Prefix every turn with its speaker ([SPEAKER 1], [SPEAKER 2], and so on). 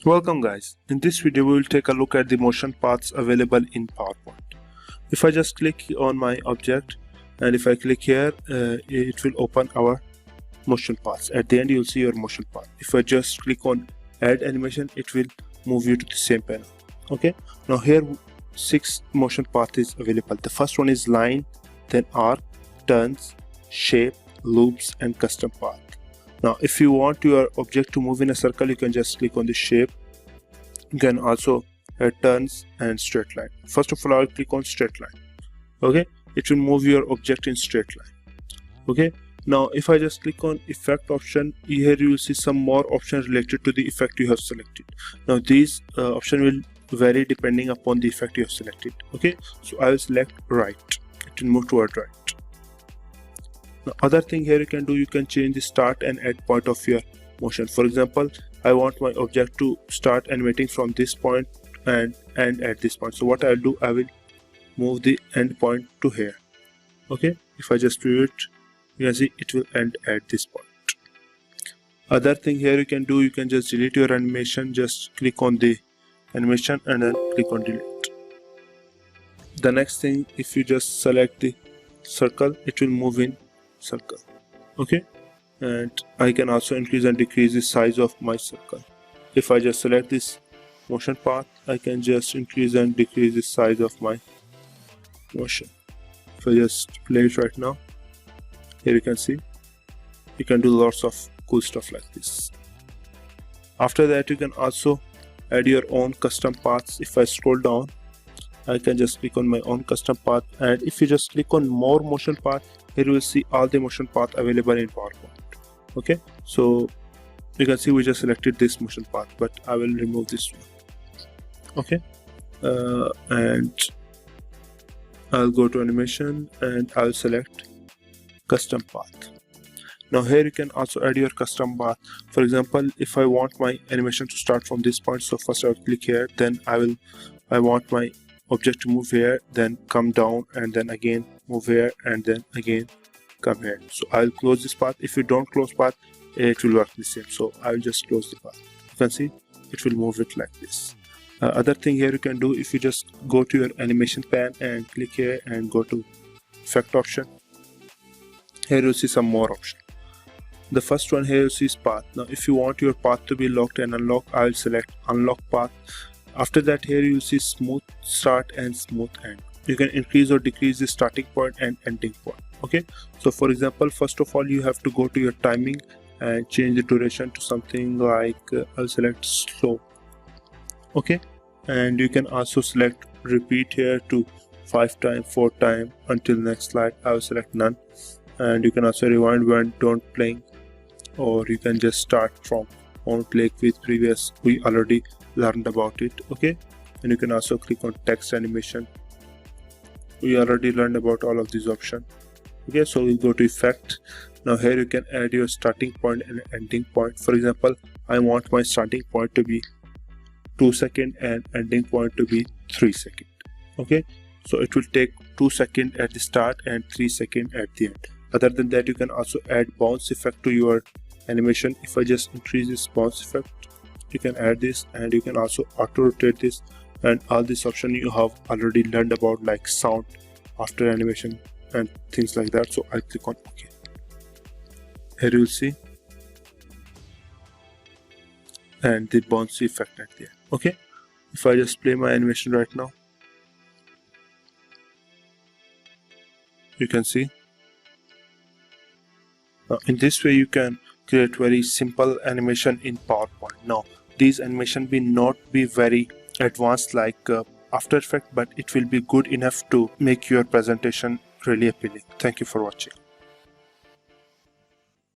[SPEAKER 1] Welcome guys. In this video we will take a look at the motion paths available in PowerPoint. If I just click on my object and if I click here, it will open our motion paths. At the end you will see your motion path. If I just click on add animation, it will move you to the same panel. Okay, now here 6 motion paths is available. The first one is line, then arc, turns, shape, loops and custom path. Now if you want your object to move in a circle, you can just click on the shape. You can also add turns and straight line. First of all, I will click on straight line. Okay, it will move your object in straight line. Okay, now if I just click on effect option, here you will see some more options related to the effect you have selected. Now these options will vary depending upon the effect you have selected. Okay, so I will select right. It will move toward right. Now, other thing here you can do, you can change the start and end point of your motion. For example, I want my object to start animating from this point and end at this point. So what I'll do, I will move the end point to here. Okay, if I just do it, you can see it will end at this point. Other thing here you can do, you can just delete your animation. Just click on the animation and then click on delete. The next thing, if you just select the circle, it will move in circle. Okay, and I can also increase and decrease the size of my circle. If I just select this motion path, I can just increase and decrease the size of my motion. If I just play it right now, here you can see you can do lots of cool stuff like this. After that, you can also add your own custom paths. If I scroll down, I can just click on my own custom path, and if you just click on more motion path, here you will see all the motion path available in PowerPoint. Okay, so you can see we just selected this motion path, but I will remove this one. Okay, and I'll go to animation and I'll select custom path. Now here you can also add your custom path. For example, if I want my animation to start from this point, so first I'll click here, then I want my object to move here, then come down, and then again move here, and then again come here. So I'll close this path. If you don't close path, it will work the same. So I'll just close the path. You can see it will move it like this. Other thing here you can do, if you just go to your animation pan and click here and go to effect option, here you'll see some more options. The first one here you see is path. Now if you want your path to be locked and unlocked, I'll select unlock path. After that, here you will see smooth start and smooth end. You can increase or decrease the starting point and ending point. Okay, so for example, first of all you have to go to your timing and change the duration to something like I'll select slow. Okay, and you can also select repeat here to 5 times, 4 times until next slide. I will select none, and you can also rewind when don't playing, or you can just start from on play with previous. We already learned about it. Okay, and you can also click on text animation. We already learned about all of these options. Okay, so we'll go to effect. Now here you can add your starting point and ending point. For example, I want my starting point to be 2 seconds and ending point to be 3 seconds. Okay, so it will take 2 seconds at the start and 3 seconds at the end. Other than that, you can also add bounce effect to your animation. If I just increase this bounce effect, you can add this, and you can also auto rotate this, and all these options you have already learned about, like sound after animation and things like that. So I click on OK. Here you will see and the bouncy effect at the end. Okay, if I just play my animation right now, you can see in this way you can create very simple animation in PowerPoint. Now these animation will not be very advanced like After Effects, but it will be good enough to make your presentation really appealing. Thank you for watching.